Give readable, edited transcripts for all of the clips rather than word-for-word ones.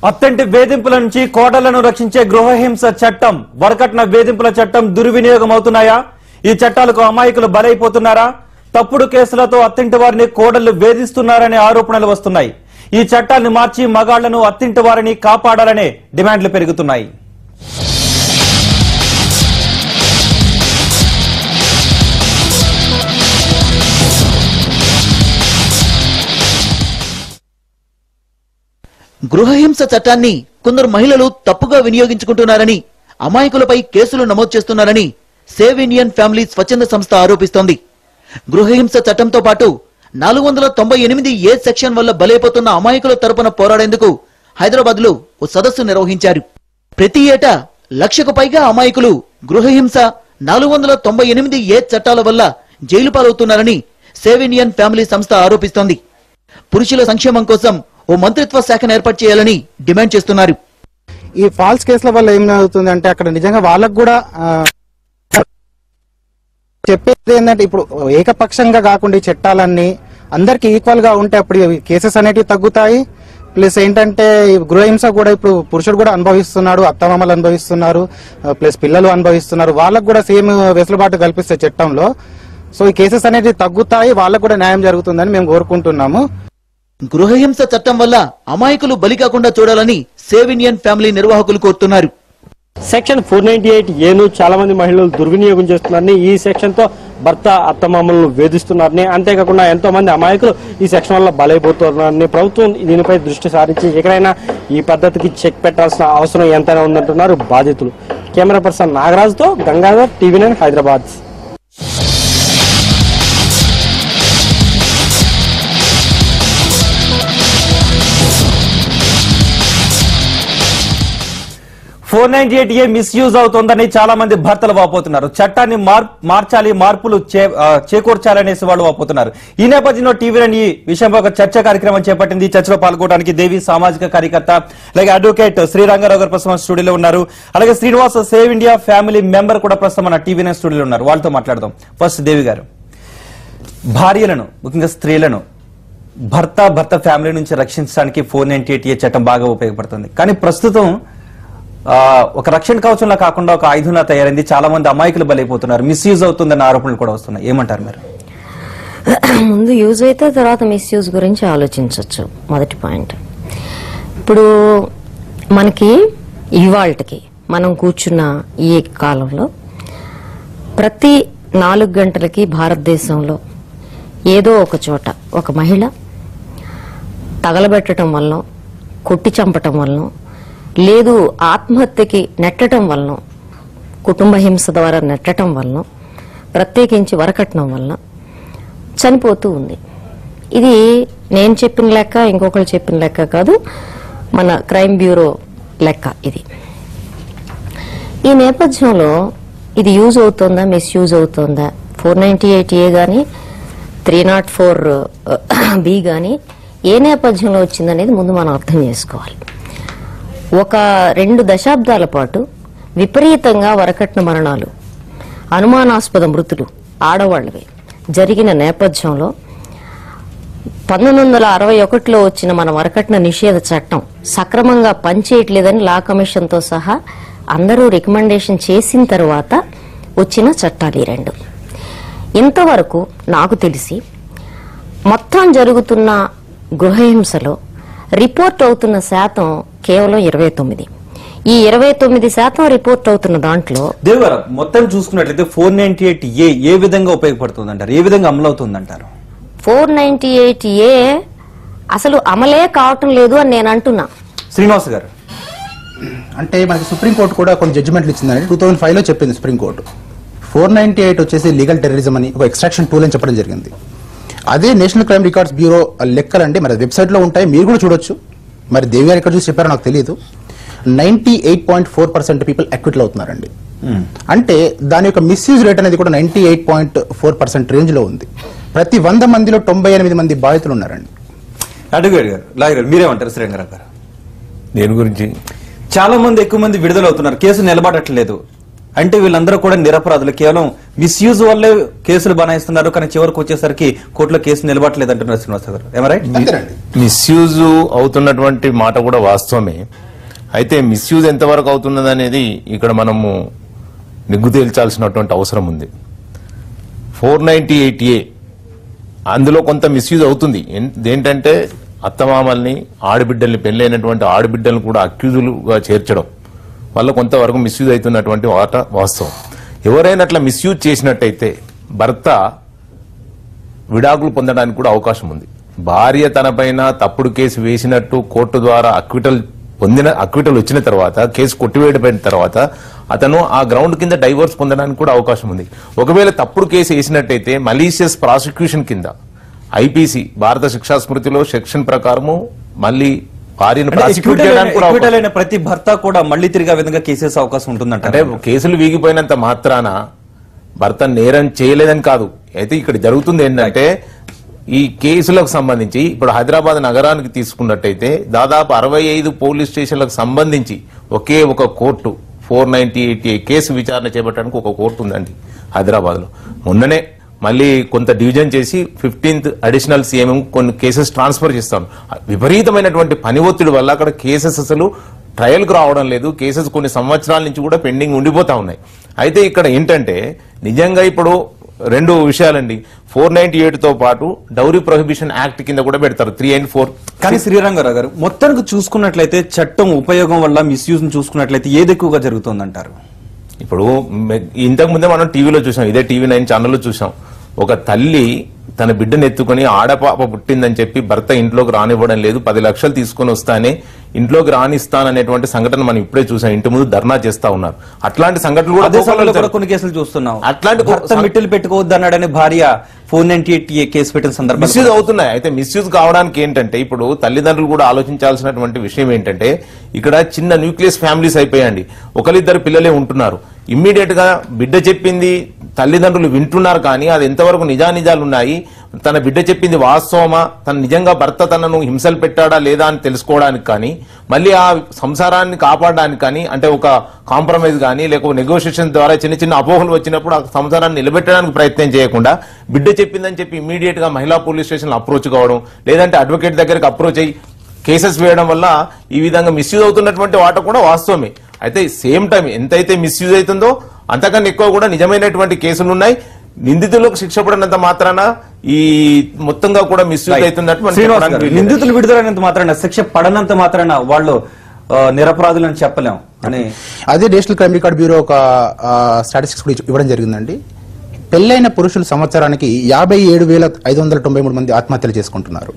అత్తంటి వేధింపుల నుంచి కోడళ్లను రక్షించే గృహహింస చట్టం, వరకట్న వేధింపుల చట్టం దుర్వినియోగం అవుతున్నాయా? ఈ చట్టాలకు అమాయకులు బలైపోతున్నారా? తప్పుడు కేసులతో అత్తింటి వారిని కోడళ్లు వేధిస్తున్నారనే ఆరోపణలు వస్తున్నాయి. ఈ చట్టాన్ని మార్చి మగాళ్లను అత్తింటి వారిని కాపాడాలనే డిమాండ్లు పెరుగుతున్నాయి. గృహహింస చట్టాన్ని కొందరు మహిళలు తప్పుగా వినియోగించుకుంటున్నారని, అమాయకులపై కేసులు నమోదు చేస్తున్నారని సేవ్ ఇండియన్ ఫ్యామిలీ స్వచ్ఛంద సంస్థ ఆరోపిస్తోంది. గృహహింస చట్టంతో పాటు 498A సెక్షన్ వల్ల బలైపోతున్న అమాయకుల తరపున పోరాడేందుకు హైదరాబాద్ లో ఓ సదస్సు నిర్వహించారు. ప్రతి ఏటా 1,00,000కు పైగా అమాయకులు గృహహింస 498A చట్టాల వల్ల జైలు పాలవుతున్నారని సేవ్ ఇండియన్ ఫ్యామిలీ సంస్థ ఆరోపిస్తోంది. పురుషుల సంక్షేమం కోసం ఓ మంత్రిత్వ శాఖను ఏర్పాటు చేయాలని డిమాండ్ చేస్తున్నారు. ఈ ఫాల్స్ కేసుల వల్ల ఏమవుతుంది అంటే అక్కడ నిజంగా వాళ్ళకు కూడా చెప్పేది ఏంటంటే, ఇప్పుడు ఏకపక్షంగా కాకుండా ఈ చట్టాలన్నీ అందరికి ఈక్వల్ గా ఉంటే అప్పుడు కేసెస్ అనేటివి తగ్గుతాయి. ప్లస్ ఏంటంటే గృహహింస కూడా ఇప్పుడు పురుషుడు కూడా అనుభవిస్తున్నాడు, అత్తమామలు అనుభవిస్తున్నారు, ప్లస్ పిల్లలు అనుభవిస్తున్నారు. వాళ్ళకు కూడా సేమ్ వెసులుబాటు కల్పిస్తే చట్టంలో సో ఈ కేసెస్ అనేవి తగ్గుతాయి, వాళ్ళకు కూడా న్యాయం జరుగుతుందని మేము కోరుకుంటున్నాము. గృహహింస చట్టం వల్ల అమాయకులు బలి కాకుండా చూడాలని సేవ్ ఇండియన్ ఫ్యామిలీ నిర్వాహకులు కోరుతున్నారు. సెక్షన్ 498A చాలా మంది మహిళలు దుర్వినియోగం చేస్తున్నారని, ఈ సెక్షన్ తో భర్త అత్తమామలను వేధిస్తున్నారని, అంతేకాకుండా ఎంతో మంది అమాయకులు ఈ సెక్షన్ వల్ల బలైపోతున్నారని ప్రభుత్వం దీనిపై దృష్టి సారించి ఎక్కడైనా ఈ పద్ధతికి చెక్ పెట్టాల్సిన అవసరం ఎంతైనా ఉందంటున్నారు బాధితులు. కెమెరా పర్సన్ నాగరాజుతో Gangadhar, TV9 Hyderabad. .498A misuse అవుతోందని చాలా మంది భర్తలు వాపోతున్నారు. చట్టాన్ని మార్చాలి, మార్పులు చేకూర్చాలనేసి వాళ్ళు వాపోతున్నారు. ఈ నేపథ్యంలో TV9 ఈ విషయంపై ఒక చర్చ కార్యక్రమం చేపట్టింది. చర్చలో పాల్గొనడానికి దేవి సామాజిక కార్యకర్త, అలాగే అడ్వకేట్ శ్రీరంగారావు గారు ప్రస్తుతం స్టూడియోలో ఉన్నారు. అలాగే Srinivas save India family member కూడా ప్రస్తుతం మన TV9 స్టూడియోలో ఉన్నారు. వాళ్ళతో మాట్లాడదాం. ఫస్ట్ దేవి గారు, భార్యలను ముఖ్యంగా స్త్రీలను భర్త ఫ్యామిలీ నుంచి రక్షించడానికి 498A చట్టం బాగా ఉపయోగపడుతుంది. కానీ ప్రస్తుతం ఒక రక్షణ కవచంలా కాకుండా ఒక ఆయుధంలా తయారైంది. చాలా మంది అమాయకులు బలైపోతున్నారు, మిస్యూజ్ అవుతుందన్న ఆరోపణలు కూడా వస్తున్నాయి. ఏమంటారు మీరు? ముందు యూజ్ అయితే తర్వాత మిస్యూజ్ గురించి ఆలోచించవచ్చు. మొదటి పాయింట్, ఇప్పుడు మనకి ఇవాళకి మనం కూర్చున్న ఈ కాలంలో ప్రతి 4 గంటలకి భారతదేశంలో ఏదో ఒక చోట ఒక మహిళ తగలబెట్టడం వల్ల, కొట్టి చంపటం వల్ల, లేదు ఆత్మహత్యకి నెట్టడం వలన, కుటుంబ హింస ద్వారా నెట్టడం వలన, ప్రత్యేకించి వరకట్నం వలన చనిపోతూ ఉంది. ఇది నేను చెప్పిన లెక్క, ఇంకొకరు చెప్పిన లెక్క కాదు, మన క్రైమ్ బ్యూరో లెక్క ఇది. ఈ నేపథ్యంలో ఇది యూజ్ అవుతుందా, మిస్యూజ్ అవుతుందా? 498A గాని 304B గాని ఏ నేపథ్యంలో వచ్చిందనేది ముందు మనం అర్థం చేసుకోవాలి. ఒక 2 దశాబ్దాల పాటు విపరీతంగా వరకట్న మరణాలు, అనుమానాస్పద మృతులు ఆడవాళ్లవే జరిగిన నేపథ్యంలో 1961లో వచ్చిన మన వరకట్న నిషేధ చట్టం సక్రమంగా పనిచేయట్లేదని లా కమిషన్తో సహా అందరూ రికమెండేషన్ చేసిన తర్వాత వచ్చిన చట్టాలు ఈ 2. ఇంతవరకు నాకు తెలిసి మొత్తం జరుగుతున్న గృహహింసలో రిపోర్ట్ అవుతున్న శాతం కేవలం 29. ఈ 29% రిపోర్ట్ అవుతున్న దాంట్లో దేవగారు మొత్తం చూసుకున్నట్లయితే 498A ఏ విధంగా ఉపయోగపడుతుందంటారు, ఏ విధంగా అమలు అవుతుందంటారు? 498A అసలు అమలే కావటం లేదు అని నేను అంటున్నా. శ్రీనివాస్ గారు, అంటే మనకి సుప్రీంకోర్టు కూడా కొన్ని జడ్జిమెంట్లు ఇచ్చిందని 2005లో చెప్పింది సుప్రీంకోర్టు. 498 వచ్చేసి లీగల్ టెర్రరిజం అని ఒక ఎక్స్ట్రాక్షన్ టూల్ అని చెప్పడం జరిగింది. అదే నేషనల్ క్రైమ్ రికార్డ్స్ బ్యూరో లెక్కలండి మరి వెబ్సైట్ లో ఉంటాయి, మీరు కూడా చూడొచ్చు. మరి దేవి గారు ఎక్కడ చూసి చెప్పారో నాకు తెలియదు. 98.4% పీపుల్ అక్విట్ అవుతున్నారండి. అంటే దాని యొక్క మిస్యూజ్ రేట్ అనేది కూడా 98.4% రేంజ్ లో ఉంది. ప్రతి 100 మందిలో 98 మంది బాధితులు ఉన్నారండి. అడ్వకేట్ గారు, లాయర్ గారు, మీరేమంటారు? శ్రీరంగారావు గారు, దేని గురించి? చాలా మంది ఎక్కువ మంది విడుదల అవుతున్నారు, కేసు నిలబడట్లేదు. అంటే వీళ్ళందరూ కూడా నిరపరాధులు, కేవలం మిస్యూజ్ వల్లే కేసులు బనాయిస్తున్నారు, కానీ చివరికి వచ్చేసరికి కోర్టులో కేసు నిలబడలేదు అంటున్నారు శ్రీనివాస్ గారు. ఏమరైట్? అంతేనండి. మిస్యూజ్ అవుతున్నటువంటి మాట కూడా వాస్తవమే. అయితే మిస్యూజ్ ఎంతవరకు అవుతున్నది అనేది ఇక్కడ మనము నిగ్గు తేల్చాల్సినటువంటి అవసరం ఉంది. 498A అందులో కొంత మిస్యూజ్ అవుతుంది. ఏంటంటే అత్తమామల్ని, ఆడబిడ్డల్ని, పెళ్ళైనటువంటి ఆడబిడ్డలను కూడా అక్యూజులుగా చేర్చడం వల్ల కొంతవరకు మిస్యూజ్ అవుతున్నటువంటి వాస్తవం. ఎవరైనా అట్లా మిస్యూజ్ చేసినట్టయితే భర్త విడాకులు పొందడానికి కూడా అవకాశం ఉంది. భార్య తనపైన తప్పుడు కేసు వేసినట్టు కోర్టు ద్వారా అక్విటల్ వచ్చిన తర్వాత, కేసు కొట్టివేయబడిన తర్వాత అతను ఆ గ్రౌండ్ కింద డైవోర్స్ పొందడానికి కూడా అవకాశం ఉంది. ఒకవేళ తప్పుడు కేసు వేసినట్టయితే మలీషియస్ ప్రాసిక్యూషన్ కింద ఐపీసీ భారత శిక్షా స్మృతిలో సెక్షన్ ప్రకారము మళ్ళీ భార్యను ప్రాసిక్యూట్ చేయడానికి కూడా acquittal అయిన ప్రతి భర్త కూడా మళ్ళీ తిరిగి ఆ విధంగా కేసేసే అవకాశం ఉంటుందంట. అంటే కేసులు వీగిపోయినంత మాత్రాన భర్త నేరం చేయలేదని కాదు. అయితే ఇక్కడ జరుగుతుంది ఏంటంటే ఈ కేసులకు సంబంధించి ఇప్పుడు హైదరాబాద్ నగరానికి తీసుకున్నట్టయితే దాదాపు 65 పోలీస్ స్టేషన్లకు సంబంధించి ఒకే ఒక కోర్టు 498A కేసు విచారణ చేపట్టడానికి ఒక కోర్టు ఉందండి హైదరాబాద్ లో. మొన్ననే మళ్ళీ కొంత డివిజన్ చేసి 15th అడిషనల్ సీఎం కొన్ని కేసెస్ ట్రాన్స్ఫర్ చేస్తాను. విపరీతమైనటువంటి పని ఒత్తిడి వల్ల అక్కడ కేసెస్ అసలు ట్రయల్ కు రావడం లేదు. కేసెస్ కొన్ని సంవత్సరాల నుంచి కూడా పెండింగ్ ఉండిపోతా ఉన్నాయి. అయితే ఇక్కడ ఏంటంటే నిజంగా ఇప్పుడు రెండు విషయాలండి. 498 తో పాటు డౌరీ ప్రొహిబిషన్ యాక్ట్ కింద కూడా పెడతారు 3 and 4. కానీ శ్రీరంగారావు గారు, మొత్తానికి చూసుకున్నట్లయితే చట్టం ఉపయోగం వల్ల మిస్యూజ్ చూసుకున్నట్లయితే ఏది ఎక్కువగా జరుగుతుందంటారు? ఇప్పుడు ఇంతకు ముందే మనం టీవీలో చూసాం, ఇదే టీవీ 9 ఛానల్లో చూసాం. ఒక తల్లి తన బిడ్డను ఎత్తుకుని ఆడపాప పుట్టిందని చెప్పి భర్త ఇంట్లోకి రానివ్వడం లేదు, 10 లక్షలు తీసుకుని వస్తానే ఇంట్లోకి రానిస్తాననేటువంటి సంఘటన మనం ఇప్పుడే చూసాం. ఇంటి ముందు ధర్నా చేస్తా ఉన్నారు. అట్లాంటి సంఘటనలు కూడా కొన్ని కేసులు చూస్తున్నాం. అట్లాంటి భర్త మిట్టెలు పెట్టుకోవద్దు అన్నాడని భార్య 498A కేసు పెట్టిన సందర్భం మిస్యూజ్ అవుతున్నాయి. అయితే మిస్యూజ్ కావడానికి ఏంటంటే ఇప్పుడు తల్లిదండ్రులు కూడా ఆలోచించాల్సినటువంటి విషయం ఏంటంటే ఇక్కడ చిన్న న్యూక్లియస్ ఫ్యామిలీస్ అయిపోయాయండి. ఒకరిద్దరు పిల్లలే ఉంటున్నారు. ఇమ్మీడియట్ గా బిడ్డ చెప్పింది తల్లిదండ్రులు వింటున్నారు, కానీ అది ఎంతవరకు నిజానిజాలు ఉన్నాయి, తన బిడ్డ చెప్పింది వాస్తవమా, తన నిజంగా భర్త తనను హింసలు పెట్టాడా లేదా అని తెలుసుకోవడానికి కానీ, మళ్ళీ ఆ సంసారాన్ని కాపాడడానికి కానీ, అంటే ఒక కాంప్రమైజ్ కానీ లేకపోతే నెగోషియేషన్ ద్వారా చిన్న చిన్న అపోహలు వచ్చినప్పుడు ఆ సంసారాన్ని నిలబెట్టడానికి ప్రయత్నం చేయకుండా బిడ్డ చెప్పిందని చెప్పి ఇమ్మీడియట్ గా మహిళా పోలీస్ స్టేషన్ అప్రోచ్ కావడం, లేదంటే అడ్వకేట్ దగ్గరికి అప్రోచ్ అయ్యి కేసెస్ వేయడం వల్ల ఈ విధంగా మిస్యూజ్ అవుతున్నటువంటి వాట కూడా వాస్తవమే. అయితే సేమ్ టైం ఎంతైతే మిస్యూజ్ అవుతుందో అంతకన్నా ఎక్కువ కూడా నిజమైనటువంటి కేసులు ఉన్నాయి. నిందితులకు శిక్ష పడినంత మాత్రాన ఈ మొత్తంగా కూడా మిస్యూజ్ అవుతున్నట్టు నిందితులు విడుదలైనంత మాత్రాన, శిక్ష పడనంత మాత్రాన వాళ్ళు నిరపరాధులని చెప్పలేం అని అదే నేషనల్ క్రైమ్ రికార్డ్ బ్యూరో ఒక స్టాటిస్టిక్స్ కూడా ఇవ్వడం జరిగిందండి. పెళ్లైన పురుషులు సంవత్సరానికి 57,593 మంది ఆత్మహత్యలు చేసుకుంటున్నారు.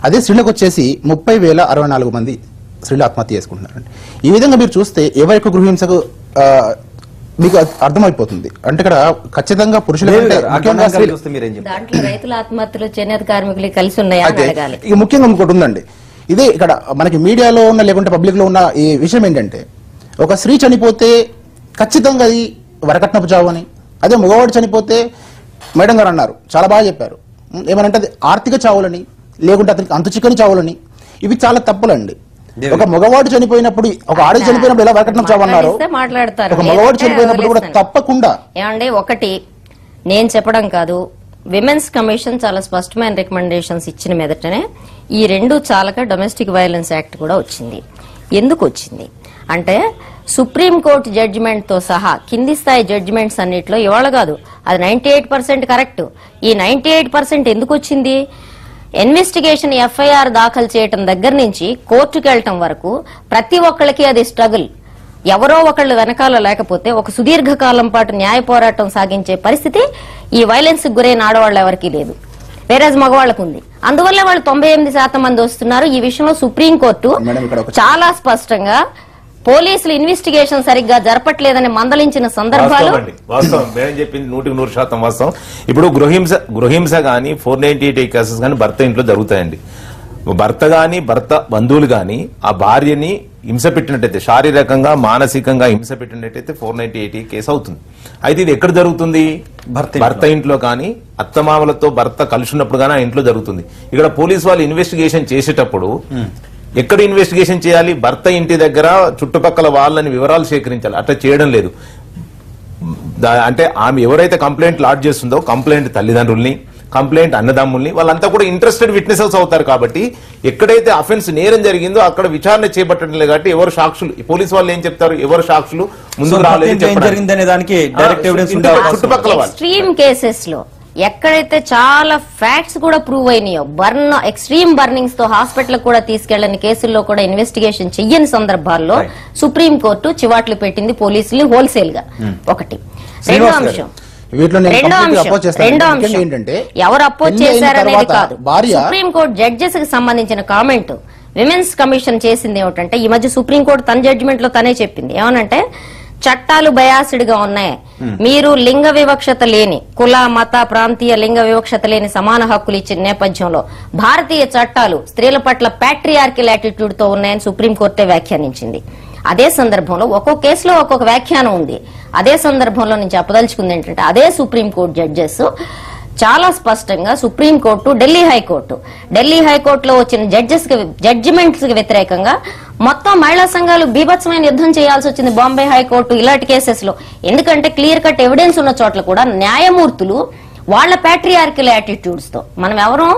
అదే స్త్రీలకు వచ్చేసి 30,064 మంది స్త్రీలు ఆత్మహత్య చేసుకుంటున్నారు. ఈ విధంగా మీరు చూస్తే ఎవరికి గృహహింసకు మీకు అర్థమైపోతుంది. అంటే ఇక్కడ ఖచ్చితంగా పురుషుల దాంట్లో రైతుల ఆత్మహత్యలు, చేనేత కార్మికులు కలిసి ఉన్నాయా అని అడగాలి. ఇక ముఖ్యంగా ఇంకోటి ఉందండి. ఇదే ఇక్కడ మనకి మీడియాలో ఉన్న లేకుంటే పబ్లిక్ లో ఉన్న ఈ విషయం ఏంటంటే, ఒక స్త్రీ చనిపోతే ఖచ్చితంగా అది వరకట్నపు చావు అని, అదే మగవాడు చనిపోతే మేడం గారు అన్నారు, చాలా బాగా చెప్పారు, ఏమనంటే అది ఆర్థిక చావులని లేకుంటే అతనికి అంతు చిక్కని చావులని. ఇవి చాలా తప్పులండి. ఒక మగవాడు చనిపోయినప్పుడు, ఒక ఆడది చనిపోయినప్పుడు ఎలా వరకట్నం చావన్నారు, ఒక మగవాడు చనిపోయినప్పుడు కూడా తప్పకుండా. ఏమంటే ఒకటి నేను చెప్పడం కాదు, విమెన్స్ కమిషన్ చాలా స్పష్టమైన రికమెండేషన్స్ ఇచ్చిన మీదటనే ఈ రెండు చాలక డొమెస్టిక్ వైలెన్స్ యాక్ట్ కూడా వచ్చింది. ఎందుకు వచ్చింది అంటే సుప్రీంకోర్టు జడ్జిమెంట్ తో సహా కింది స్థాయి జడ్జిమెంట్స్ అన్నిట్లో ఇవాళ కాదు, అది 98% కరెక్ట్. ఈ 98% ఎందుకు వచ్చింది? ఇన్వెస్టిగేషన్ ఎఫ్ఐఆర్ దాఖలు చేయటం దగ్గర నుంచి కోర్టుకు వెళ్లటం వరకు ప్రతి ఒక్కళ్ళకి అది స్ట్రగుల్. ఎవరో ఒకళ్ళు వెనకాల లేకపోతే ఒక సుదీర్ఘకాలం పాటు న్యాయ పోరాటం సాగించే పరిస్థితి ఈ వైలెన్స్ కు గురైన ఆడవాళ్ళు ఎవరికీ లేదు, వేరేజ్ మగవాళ్లకు ఉంది. అందువల్ల వాళ్ళు 98% మంది వస్తున్నారు. ఈ విషయంలో సుప్రీంకోర్టు చాలా స్పష్టంగా పోలీసులు ఇన్వెస్టిగేషన్ సరిగ్గా జరపట్లేదని మందలించిన సందర్భాలు వాస్తవం. మేడం చెప్పింది 100% వాస్తవం. ఇప్పుడు గృహహింస గానీ 498 కేసెస్ గానీ భర్త ఇంట్లో జరుగుతాయండి. భర్త గాని భర్త బంధువులు గాని ఆ భార్యని హింస పెట్టినట్టయితే, శారీరకంగా మానసికంగా హింస పెట్టినట్టయితే 498 కేసు అవుతుంది. అయితే ఇది ఎక్కడ జరుగుతుంది? భర్త ఇంట్లో కానీ అత్తమామలతో భర్త కలిసినప్పుడు కానీ ఆ ఇంట్లో జరుగుతుంది. ఇక్కడ పోలీసు వాళ్ళు ఇన్వెస్టిగేషన్ చేసేటప్పుడు ఎక్కడ ఇన్వెస్టిగేషన్ చేయాలి? భర్త ఇంటి దగ్గర చుట్టుపక్కల వాళ్ళని వివరాలు సేకరించాలి. అట్లా చేయడం లేదు. అంటే ఆమె ఎవరైతే కంప్లైంట్ లాడ్జ్ చేస్తుందో కంప్లైంట్ తల్లిదండ్రుల్ని, కంప్లైంట్ అన్నదమ్ముల్ని, వాళ్ళంతా కూడా ఇంట్రెస్టెడ్ విట్నెసెస్ అవుతారు. కాబట్టి ఎక్కడైతే అఫెన్స్ నేరం జరిగిందో అక్కడ విచారణ చేపట్టడం లేదు. కాబట్టి ఎవరు సాక్షులు, పోలీసు వాళ్ళు ఏం చెప్తారు, ఎవరు సాక్షులు ముందుకు రాలేదు, ఏం జరిగిందనే దానికి డైరెక్ట్ ఎవిడెన్స్ ఉండే అవకాశం ఉంది. చుట్టుపక్కల వాళ్ళు ఎక్స్ట్రీమ్ కేసెస్ లో ఎక్కడైతే చాలా ఫ్యాక్ట్స్ కూడా ప్రూవ్ అయినాయో, ఎక్స్ట్రీమ్ బర్నింగ్స్ తో హాస్పిటల్ కూడా తీసుకెళ్లని కేసుల్లో కూడా ఇన్వెస్టిగేషన్ చెయ్యని సందర్భాల్లో సుప్రీం కోర్టు చివాట్లు పెట్టింది పోలీసులు హోల్సేల్ గా. ఒకటి. రెండో శ్రీనివాస్ అంశం వీటిలో నేను రెండో completely అంశం oppose చేస్తాను. రెండో ఎందుకంటే అంశం ఏంటంటే ఎవరు అపోజ్ పెళ్లి అయిన చేశారనేది తర్వాత కాదు, భార్య సుప్రీం కోర్టు జడ్జెస్ కి సంబంధించిన కామెంట్ విమెన్స్ కమిషన్ చేసింది ఏమిటంటే, ఈ మధ్య సుప్రీం కోర్టు తన జడ్జిమెంట్ లో తనే చెప్పింది ఏమనంటే, చట్టాలు బయాసిడ్ గా ఉన్నాయి, మీరు లింగ వివక్షత లేని, కుల మత ప్రాంతీయ లింగ వివక్షత లేని సమాన హక్కులు ఇచ్చిన నేపథ్యంలో భారతీయ చట్టాలు స్త్రీల పట్ల ప్యాట్రియార్కిల్ యాటిట్యూడ్ తో ఉన్నాయని సుప్రీంకోర్టే వ్యాఖ్యానించింది. అదే సందర్భంలో ఒక్కొక్క కేసులో ఒక్కొక్క వ్యాఖ్యానం ఉంది. అదే సందర్భంలో నేను చెప్పదలుచుకుంది ఏంటంటే, అదే సుప్రీంకోర్టు జడ్జెస్ చాలా స్పష్టంగా సుప్రీంకోర్టు, ఢిల్లీ హైకోర్టులో వచ్చిన జడ్జిమెంట్స్ కి వ్యతిరేకంగా మొత్తం మహిళా సంఘాలు బీభత్సమైన యుద్ధం చేయాల్సి వచ్చింది బాంబే హైకోర్టు ఇలాంటి కేసెస్ లో. ఎందుకంటే క్లియర్ కట్ ఎవిడెన్స్ ఉన్న చోట్ల కూడా న్యాయమూర్తులు వాళ్ళ ప్యాట్రియార్కిల్ యాటిట్యూడ్స్ తో, మనం ఎవరో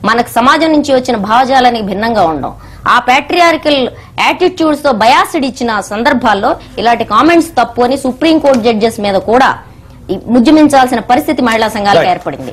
మనకు సమాజం నుంచి వచ్చిన భావజాలానికి భిన్నంగా ఉండం, ఆ ప్యాట్రియార్కిల్ యాటిట్యూడ్స్ తో బయాసిడ్ ఇచ్చిన సందర్భాల్లో ఇలాంటి కామెంట్స్ తప్పు అని సుప్రీంకోర్టు జడ్జెస్ మీద కూడా ముజ్జమించాల్సిన పరిస్థితి మహిళా సంఘాలకు ఏర్పడింది.